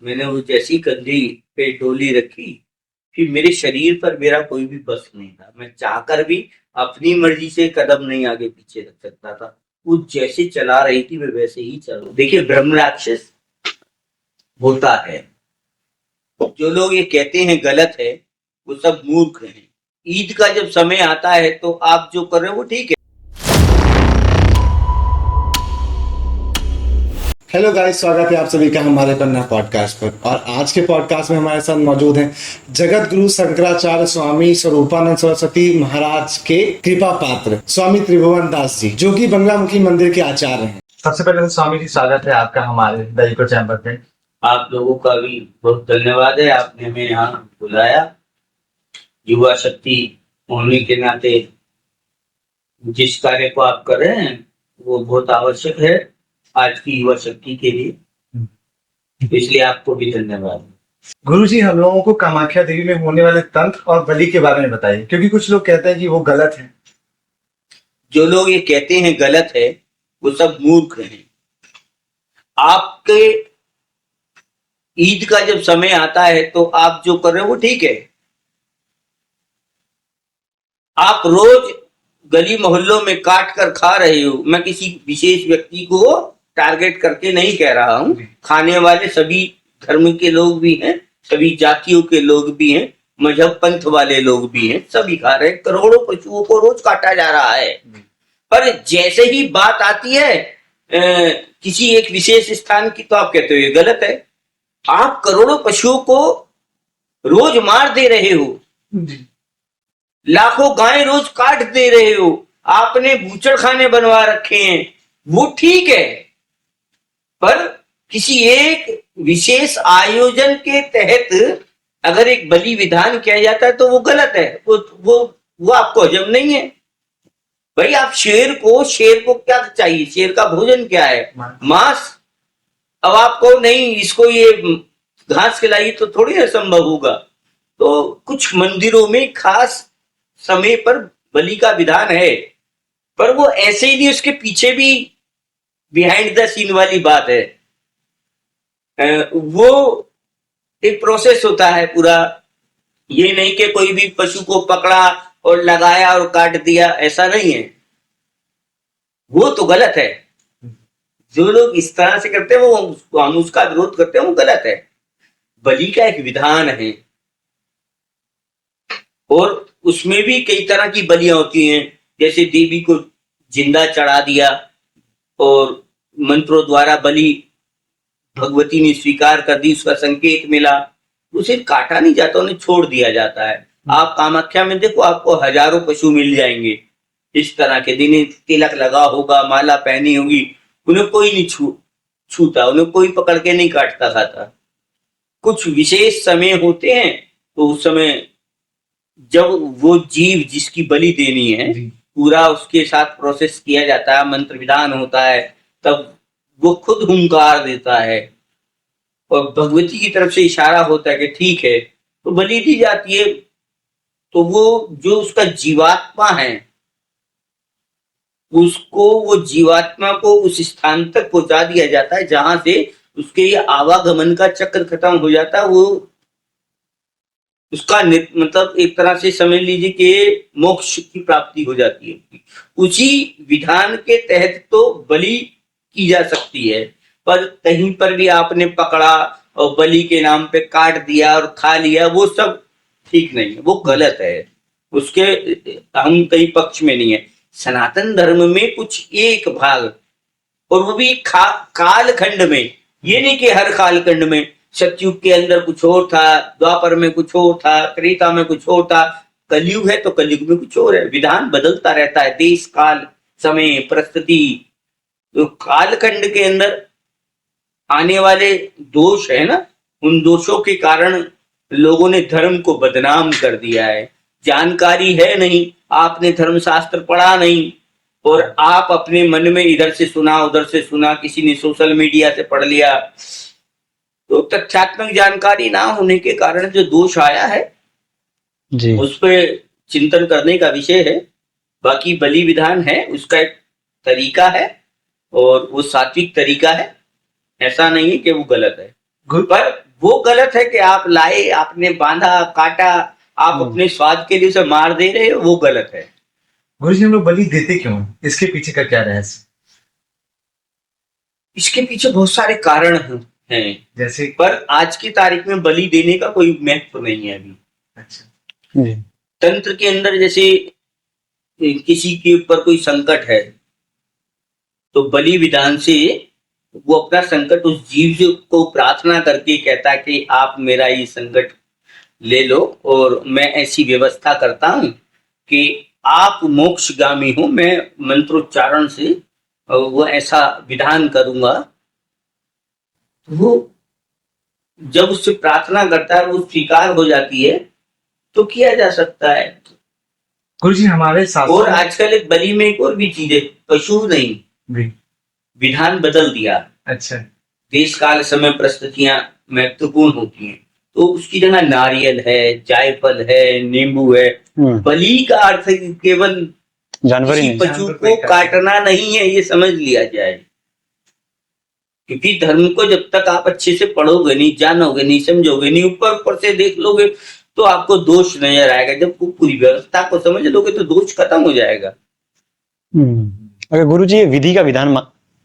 मैंने वो जैसी कंधी पे डोली रखी, फिर मेरे शरीर पर मेरा कोई भी बस नहीं था। मैं चाहकर भी अपनी मर्जी से कदम नहीं आगे पीछे रख सकता था। वो जैसे चला रही थी मैं वैसे ही चल। देखिए, ब्रह्म राक्षस होता है। जो लोग ये कहते हैं गलत है, वो सब मूर्ख हैं। ईद का जब समय आता है तो आप जो कर रहे हो वो ठीक है। हेलो गाइस, स्वागत है आप सभी का हमारे कन्या पॉडकास्ट पर। और आज के पॉडकास्ट में हमारे साथ मौजूद हैं जगत गुरु शंकराचार्य स्वामी स्वरूपानंद सरस्वती महाराज के कृपा पात्र स्वामी त्रिभुवन दास जी, जो कि बंगलामुखी मंदिर के आचार्य हैं। सबसे पहले तो स्वामी जी, स्वागत है आपका हमारे दलीपुर चैम्बर पे। आप लोगों का भी बहुत धन्यवाद है, आपने हमें यहाँ बुलाया। युवा शक्ति होने के नाते जिस कार्य को आप कर रहे हैं वो बहुत आवश्यक है आज की युवा शक्ति के लिए, इसलिए आपको भी धन्यवाद। गुरु जी, हम लोगों को कामाख्या देवी में होने वाले तंत्र और बलि के बारे में बताइए, क्योंकि कुछ लोग कहते हैं कि वो गलत है। जो लोग ये कहते हैं गलत है वो सब मूर्ख हैं। आपके ईद का जब समय आता है तो आप जो कर रहे हो वो ठीक है। आप रोज गली मोहल्लों में काट कर खा रहे हो। मैं किसी विशेष व्यक्ति को टारगेट करके नहीं कह रहा हूं। खाने वाले सभी धर्म के लोग भी हैं, सभी जातियों के लोग भी हैं, मजहब पंथ वाले लोग भी हैं, सभी खा रहे हैं। करोड़ों पशुओं को रोज काटा जा रहा है। पर जैसे ही बात आती है किसी एक विशेष स्थान की तो आप कहते हो ये गलत है। आप करोड़ों पशुओं को रोज मार दे रहे हो, लाखों गायें रोज काट दे रहे हो, आपने बूचड़ खाने बनवा रखे हैं, वो ठीक है। पर किसी एक विशेष आयोजन के तहत अगर एक बलि विधान किया जाता है तो वो गलत है। वो आपको हजम नहीं है। भाई, आप शेर को क्या चाहिए? शेर का भोजन क्या है? मांस। अब आपको नहीं, इसको ये घास खिलाई तो थोड़ी ना संभव होगा। तो कुछ मंदिरों में खास समय पर बलि का विधान है, पर वो ऐसे ही नहीं, उसके पीछे भी बिहाइंड द सीन वाली बात है। वो एक प्रोसेस होता है पूरा। ये नहीं कि कोई भी पशु को पकड़ा और लगाया और काट दिया, ऐसा नहीं है। वो तो गलत है। जो लोग इस तरह से करते हैं वो हम उसका विरोध करते हैं, वो गलत है। बलि का एक विधान है और उसमें भी कई तरह की बलियां होती हैं। जैसे देवी को जिंदा चढ़ा दिया और मंत्रों द्वारा बलि भगवती ने स्वीकार कर दी, उसका संकेत मिला। उसे काटा नहीं जाता, उन्हें छोड़ दिया जाता है। आप कामाख्या में देखो, आपको हजारों पशु मिल जाएंगे इस तरह के। जिन्हें तिलक लगा होगा, माला पहनी होगी, उन्हें कोई नहीं छूता, उन्हें कोई पकड़ के नहीं काटता खाता। कुछ विशेष समय होते हैं तो उस समय जब वो जीव जिसकी बलि देनी है पूरा उसके साथ प्रोसेस किया जाता है, मंत्र विधान होता है, तब वो खुद हुंकार देता है और भगवती की तरफ से इशारा होता है कि ठीक है, तो बलि दी जाती है। तो वो जो उसका जीवात्मा है, वो जीवात्मा को उस स्थान तक पहुंचा दिया जाता है जहां से उसके ये आवागमन का चक्र खत्म हो जाता है। वो उसका मतलब एक तरह से समझ लीजिए कि मोक्ष की प्राप्ति हो जाती है। उसी विधान के तहत तो बलि की जा सकती है, पर कहीं पर भी आपने पकड़ा और बलि के नाम पे काट दिया और खा लिया, वो सब ठीक नहीं है, वो गलत है। उसके हम कई पक्ष में नहीं है। सनातन धर्म में कुछ एक भाग, और वो भी कालखंड में, ये नहीं कि हर कालखंड में। सतयुग के अंदर कुछ और था, द्वापर में कुछ और था, त्रेता में कुछ और था, कलयुग है तो कलयुग में कुछ और है। विधान बदलता रहता है, देश काल समय परिस्थिति। तो कालखंड के अंदर आने वाले दोष है ना, उन दोषों के कारण लोगों ने धर्म को बदनाम कर दिया है। जानकारी है नहीं, आपने धर्मशास्त्र पढ़ा नहीं, और आप अपने मन में इधर से सुना उधर से सुना, किसी ने सोशल मीडिया से पढ़ लिया, तो तथ्यात्मक जानकारी ना होने के कारण जो दोष आया है जी, उस पर चिंतन करने का विषय है। बाकी बलि विधान है, उसका एक तरीका है और वो सात्विक तरीका है, ऐसा नहीं है कि वो गलत है। पर वो गलत है कि आप लाए, आपने बांधा, काटा, आप अपने स्वाद के लिए उसे मार दे रहे हो, वो गलत है। गुरु जी हम लोग बलि देते क्यों हैं? इसके पीछे का क्या रहस्य? इसके पीछे बहुत सारे कारण हैं, जैसे पर आज की तारीख में बलि देने का कोई महत्व नहीं है अभी। अच्छा जी तंत्र के अंदर जैसे किसी के ऊपर कोई संकट है, तो बलि विधान से वो अपना संकट उस जीव को प्रार्थना करके कहता है कि आप मेरा ये संकट ले लो, और मैं ऐसी व्यवस्था करता हूं कि आप मोक्षगामी हो, मैं मंत्रोच्चारण से वो ऐसा विधान करूंगा। वो जब उससे प्रार्थना करता है, वो स्वीकार हो जाती है, तो किया जा सकता है। गुरु जी हमारे शास्त्रों और में आजकल एक बलि में एक और भी चीज है, पशु नहीं, भी विधान बदल दिया। अच्छा देश काल समय परिस्थितियां महत्वपूर्ण होती हैं, तो उसकी जगह नारियल है, जायफल है, नींबू है। बलि का अर्थ है कि केवल जानवर ही किसी नहीं पशु जानवर को नहीं काटना। काटना नहीं है, ये समझ लिया जाए। क्योंकि धर्म को जब तक आप अच्छे से पढ़ोगे नहीं, जानोगे नहीं, समझोगे नहीं, ऊपर ऊपर से देख लोगे, तो आपको दोष नजर आएगा। जब वो पूरी व्यवस्था को समझ लोगे तो दोष खत्म हो जाएगा। अगर गुरु जी ये विधि का विधान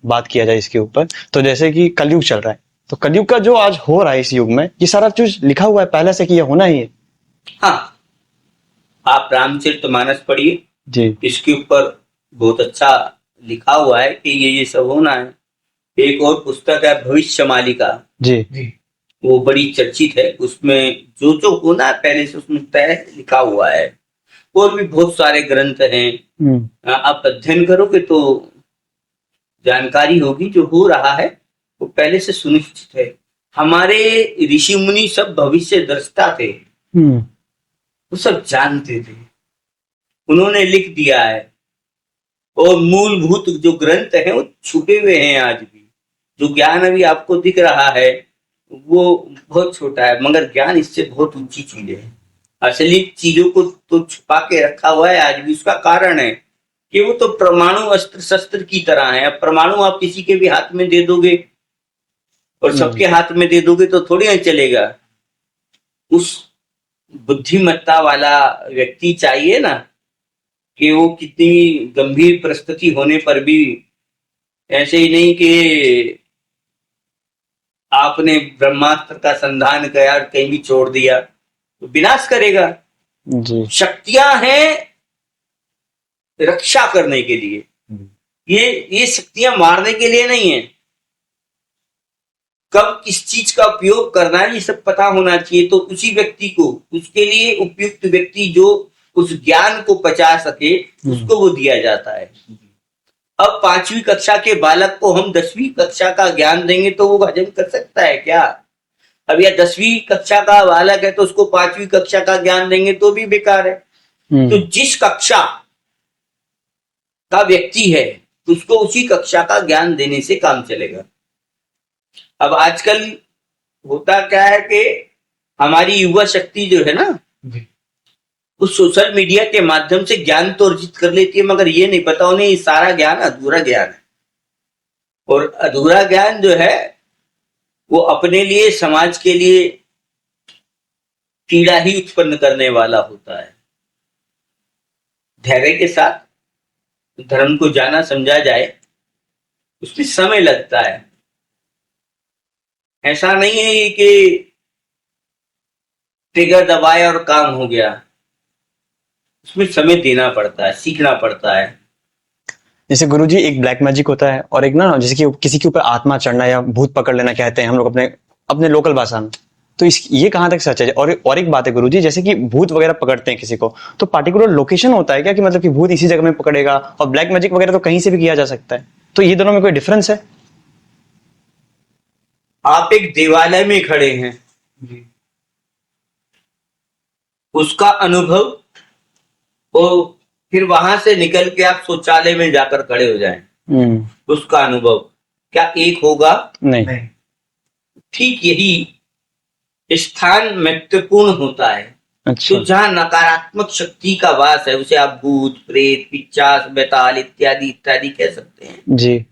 बात किया जाए इसके ऊपर, तो जैसे कि कलयुग चल रहा है, तो कलयुग का जो आज हो रहा है इस युग में, ये सारा चीज लिखा हुआ है पहले से कि ये होना ही है। हाँ, आप रामचरितमानस पढ़िए, जी इसके ऊपर बहुत अच्छा लिखा हुआ है कि ये सब होना है। एक और पुस्तक है भविष्य मालिका, जी जी वो बड़ी चर्चित है, उसमें जो जो होना है पहले से उसमें तय लिखा हुआ है। और भी बहुत सारे ग्रंथ हैं, आप अध्ययन करोगे तो जानकारी होगी। जो हो रहा है वो पहले से सुनिश्चित है। हमारे ऋषि मुनि सब भविष्य दृष्टा थे, वो सब जानते थे, उन्होंने लिख दिया है। और मूलभूत जो ग्रंथ हैं वो छुपे हुए हैं आज भी। जो ज्ञान अभी आपको दिख रहा है वो बहुत छोटा है, मगर ज्ञान इससे बहुत ऊंची चीज है। असली चीजों को तो छुपा के रखा हुआ है आज भी। उसका कारण है कि वो तो परमाणु अस्त्र शस्त्र की तरह है। अब परमाणु आप किसी के भी हाथ में दे दोगे और सबके हाथ में दे दोगे तो थोड़ी ना चलेगा। उस बुद्धिमत्ता वाला व्यक्ति चाहिए ना, कि वो कितनी गंभीर परिस्थिति होने पर भी ऐसे ही नहीं कि आपने ब्रह्मास्त्र का संधान किया कहीं भी छोड़ दिया तो विनाश करेगा। जी शक्तियां हैं रक्षा करने के लिए, ये शक्तियां मारने के लिए नहीं है। कब किस चीज का उपयोग करना है ये सब पता होना चाहिए। तो उसी व्यक्ति को, उसके लिए उपयुक्त व्यक्ति जो उस ज्ञान को पचा सके, उसको वो दिया जाता है। अब 5वीं कक्षा के बालक को हम 10वीं कक्षा का ज्ञान देंगे तो वो हजम कर सकता है क्या? अब या 10वीं कक्षा का बालक है तो उसको 5वीं कक्षा का ज्ञान देंगे तो भी बेकार है। तो जिस कक्षा का व्यक्ति है उसको उसी कक्षा का ज्ञान देने से काम चलेगा। अब आजकल होता क्या है कि हमारी युवा शक्ति जो है ना, उस सोशल मीडिया के माध्यम से ज्ञान तो अर्जित कर लेती है, मगर ये नहीं पता उन्हें ये सारा ज्ञान अधूरा ज्ञान है। और अधूरा ज्ञान जो है वो अपने लिए, समाज के लिए पीड़ा ही उत्पन्न करने वाला होता है। धैर्य के साथ धर्म को जाना समझा जाए, उसमें समय लगता है। ऐसा नहीं है कि ट्रिगर दबाया और काम हो गया, उसमें समय देना पड़ता है, सीखना पड़ता है। जैसे गुरुजी एक ब्लैक मैजिक होता है और एक ना जैसे कि किसी के ऊपर आत्मा चढ़ना या भूत पकड़ लेना कहते हैं हम लोग अपने अपने लोकल भाषा में। तो इस ये कहाँ तक सच है? और एक बात है गुरुजी, जैसे कि भूत वगैरह पकड़ते हैं किसी को, तो पार्टिकुलर लोकेशन होता है क्या कि मतलब कि भूत इसी जगह में पकड़ेगा, और ब्लैक मैजिक वगैरह तो कहीं से भी किया जा सकता है, तो ये दोनों में कोई डिफरेंस है? आप एक देवालय में खड़े हैं, उसका अनुभव, और फिर वहां से निकल के आप शौचालय में जाकर खड़े हो जाएं, उसका अनुभव क्या एक होगा? नहीं। ठीक यही स्थान महत्वपूर्ण होता है। अच्छा। तो जहाँ नकारात्मक शक्ति का वास है उसे आप भूत, प्रेत, पिशाच, बेताल इत्यादि इत्यादि कह सकते हैं। जी।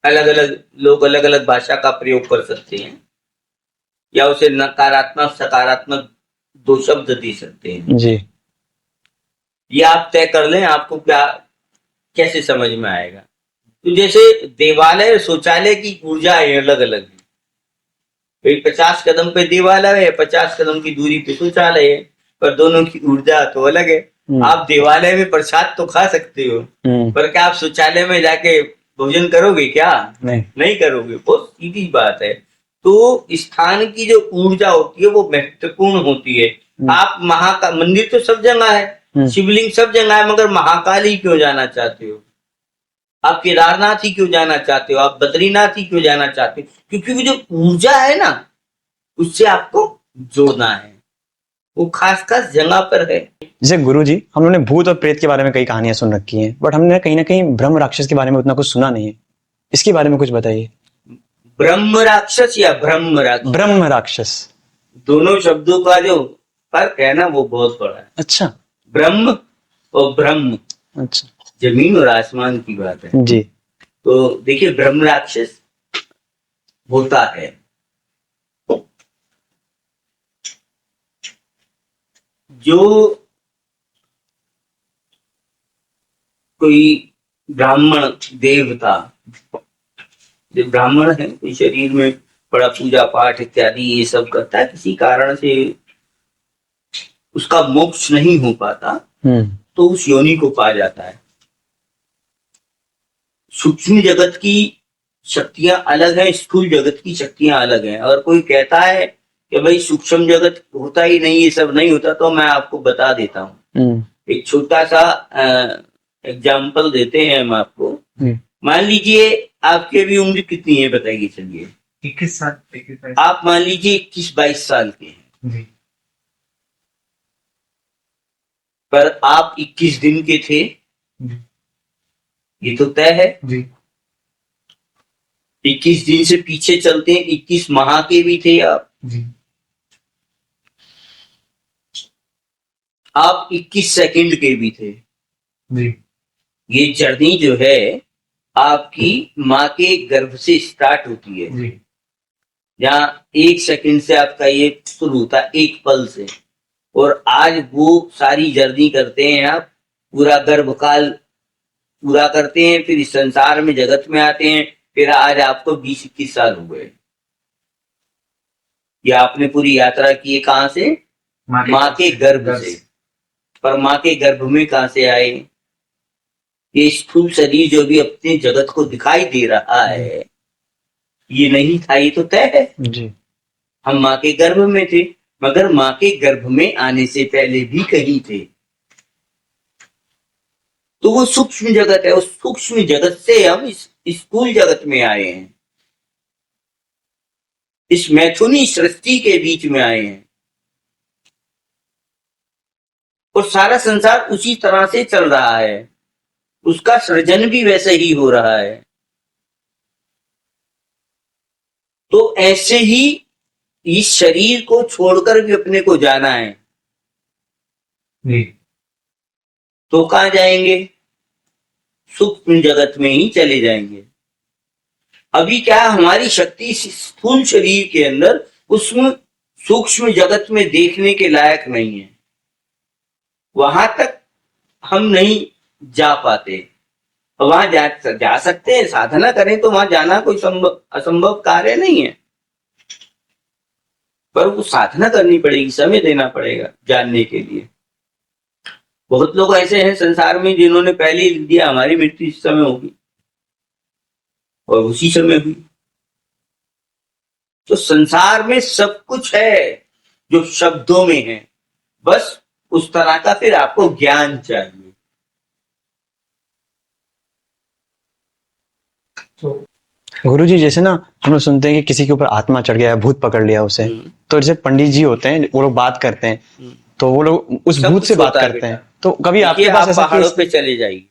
अलग अलग लोग अलग अलग भाषा का प्रयोग कर सकते हैं। या उसे नकारात्मक सकारात्मक 2 शब्द दे सकते हैं। जी। ये आप तय कर लें, आपको क्या कैसे समझ में आएगा। तो जैसे देवालय और शौचालय की ऊर्जा है अलग अलग है। 50 कदम पे देवालय है, 50 कदम की दूरी पे शौचालय है, पर दोनों की ऊर्जा तो अलग है। आप देवालय में प्रसाद तो खा सकते हो, पर क्या आप शौचालय में जाके भोजन करोगे क्या? नहीं करोगे। बहुत सीधी बात है। तो स्थान की जो ऊर्जा होती है वो महत्वपूर्ण होती है। आप मंदिर तो सब जगह है, शिवलिंग सब जगह है, मगर महाकाल ही क्यों जाना चाहते हो? आप केदारनाथ ही क्यों जाना चाहते हो? आप बद्रीनाथ ही क्यों जाना चाहते हो? क्योंकि वो जो ऊर्जा है ना, उससे आपको जोड़ना है, वो खास खास जगह पर है। जैसे गुरुजी, हम लोगों ने भूत और प्रेत के बारे में कई कहानियां सुन रखी हैं, बट हमने कहीं ना कहीं ब्रह्म राक्षस के बारे में उतना कुछ सुना नहीं है। इसके बारे में कुछ बताइए। ब्रह्म राक्षस या ब्रह्म राक्षस? ब्रह्म राक्षस। दोनों शब्दों का जो फर्क है ना, वो बहुत बड़ा है। अच्छा। ब्रह्म और ब्रह्म, अच्छा। जमीन और आसमान की बात है जी। तो देखिए, ब्रह्म राक्षस होता है जो कोई ब्राह्मण देवता, जो ब्राह्मण है, कोई शरीर में बड़ा पूजा पाठ इत्यादि ये सब करता है, किसी कारण से उसका मोक्ष नहीं हो पाता, तो उस योनि को पा जाता है। सूक्ष्म जगत की शक्तियां अलग हैं, स्थूल जगत की शक्तियां अलग हैं। और कोई कहता है कि भाई सूक्ष्म जगत होता ही नहीं, ये सब नहीं होता, तो मैं आपको बता देता हूँ। एक छोटा सा एग्जाम्पल देते हैं हम आपको। मान लीजिए आपकी अभी उम्र कितनी है बताइए? चलिए 21 साल। आप मान लीजिए 21-22 साल के हैं जी। पर आप 21 दिन के थे, ये तो तय है। जी। 21 दिन से पीछे चलते हैं, 21 माह के भी थे आप। जी। आप 21 सेकंड के भी थे। जी। ये जर्नी जो है आपकी माँ के गर्भ से स्टार्ट होती है। जी। जहाँ 1 सेकंड से आपका ये शुरू होता है, एक पल से, और आज वो सारी जर्नी करते हैं आप, पूरा गर्भकाल पूरा करते हैं, फिर इस संसार में जगत में आते हैं, फिर आज आपको 20-21 साल हो गए। ये आपने पूरी यात्रा की है कहाँ से? माँ के गर्भ से। पर माँ के गर्भ में कहाँ से आए? ये स्थूल शरीर जो भी अपने जगत को दिखाई दे रहा है, ये नहीं था, ये तो तय है। जी। हम माँ के गर्भ में थे, मगर माँ के गर्भ में आने से पहले भी कहीं थे। तो वो सूक्ष्म जगत है, उस सूक्ष्म जगत से हम इस स्थूल जगत में आए हैं, इस मैथुनी सृष्टि के बीच में आए हैं, और सारा संसार उसी तरह से चल रहा है, उसका सृजन भी वैसे ही हो रहा है। तो ऐसे ही इस शरीर को छोड़कर भी अपने को जाना है। जी। तो कहां जाएंगे? सूक्ष्म जगत में ही चले जाएंगे। अभी क्या हमारी शक्ति स्थूल शरीर के अंदर उसमें सूक्ष्म जगत में देखने के लायक नहीं है, वहां तक हम नहीं जा पाते। वहां जा सकते हैं, साधना करें तो वहां जाना कोई असंभव कार्य नहीं है, पर वो साधना करनी पड़ेगी, समय देना पड़ेगा जानने के लिए। बहुत लोग ऐसे हैं संसार में जिन्होंने पहले ही लिख दिया हमारी मृत्यु इस समय होगी, और उसी समय हुई। तो संसार में सब कुछ है जो शब्दों में है, बस उस तरह का फिर आपको ज्ञान चाहिए। गुरुजी, जैसे ना हम लोग सुनते हैं कि किसी के ऊपर आत्मा चढ़ गया है, भूत पकड़ लिया उसे, तो जैसे पंडित जी होते हैं वो लोग बात करते हैं, तो वो लोग उस भूत से बात करते हैं। तो कभी आपके पास ऐसा पहाड़ों पे चले जाइए,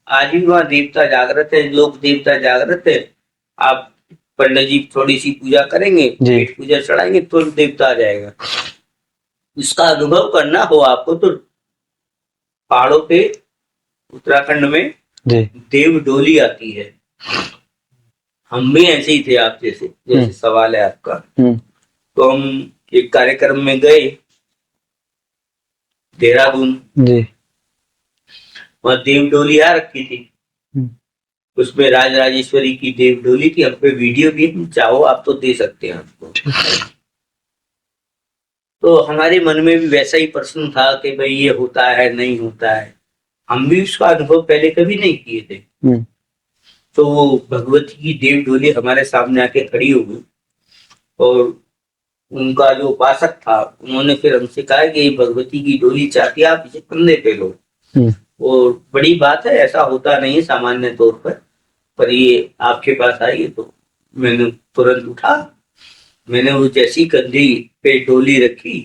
आज भी वहां देवता जागृत है, लोग देवता जागृत है। आप पंडित जी थोड़ी सी पूजा करेंगे, पेट पूजा चढ़ाएंगे, तो देवता आ जाएगा। उसका अनुभव करना हो आपको तो पहाड़ों पे उत्तराखंड में देव डोली आती है। हम भी ऐसे ही थे आप जैसे, जैसे सवाल है आपका। तो हम एक कार्यक्रम में गए देहरादून, जी। वहां देव डोली आ रखी थी, उसमें राज राजेश्वरी की देव डोली थी। हम पे वीडियो भी चाहो आप तो दे सकते हैं आपको। तो हमारे मन में भी वैसा ही प्रश्न था कि भाई ये होता है नहीं होता है, हम भी उसका अनुभव पहले कभी नहीं किए थे। तो वो भगवती की देव डोली हमारे सामने आके खड़ी हो गई और उनका जो उपासक था उन्होंने फिर हमसे कहा कि ये भगवती की डोली चाहती है, आप इसे कंधे पे लो। और बड़ी बात है, ऐसा होता नहीं है सामान्य तौर पर ये आपके पास आई है। तो मैंने तुरंत उठा, मैंने वो जैसी कंधे पे डोली रखी,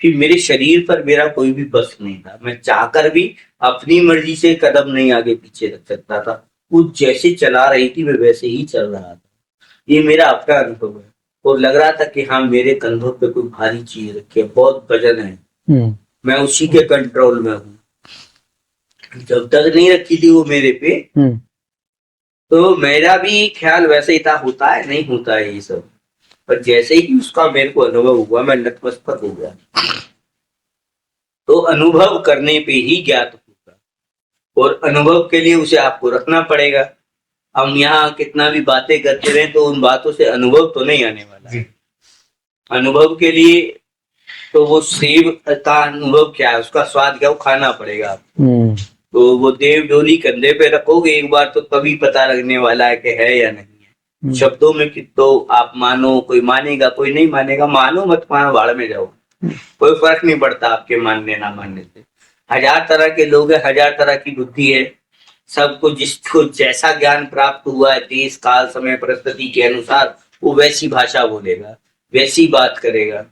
फिर मेरे शरीर पर मेरा कोई भी बस नहीं था, मैं चाहकर भी अपनी मर्जी से कदम नहीं आगे पीछे रख सकता था। वो जैसे चला रही थी मैं वैसे ही चल रहा था। ये मेरा अपना अनुभव है और लग रहा था कि हाँ मेरे कंधों पे कोई भारी चीज रखी है, बहुत वजन है, मैं उसी के कंट्रोल में हूँ। जब तक नहीं रखी थी वो मेरे पे, तो मेरा भी ख्याल वैसे ही था, होता है नहीं होता है ये सब। पर जैसे ही उसका मेरे को अनुभव हुआ मैं नतमस्तक हो गया। तो अनुभव करने पे ही ज्ञात होगा और अनुभव के लिए उसे आपको रखना पड़ेगा। हम यहाँ कितना भी बातें करते रहे तो उन बातों से अनुभव तो नहीं आने वाला है। अनुभव के लिए तो वो सेब का अनुभव क्या है, उसका स्वाद क्या, वो खाना पड़ेगा आपको। तो वो देव डोली कंधे पे रखोगे एक बार तो तभी पता लगने वाला है कि है या नहीं है। शब्दों में तो आप मानो, कोई मानेगा कोई नहीं मानेगा, मानो मत मानो भाड़ में जाओ, कोई फर्क नहीं पड़ता आपके मानने ना मानने से। हजार तरह के लोग हैं, हजार तरह की बुद्धि है, सबको जिसको जैसा ज्ञान प्राप्त हुआ है देश काल समय परिस्थिति के अनुसार वो वैसी भाषा बोलेगा, वैसी बात करेगा।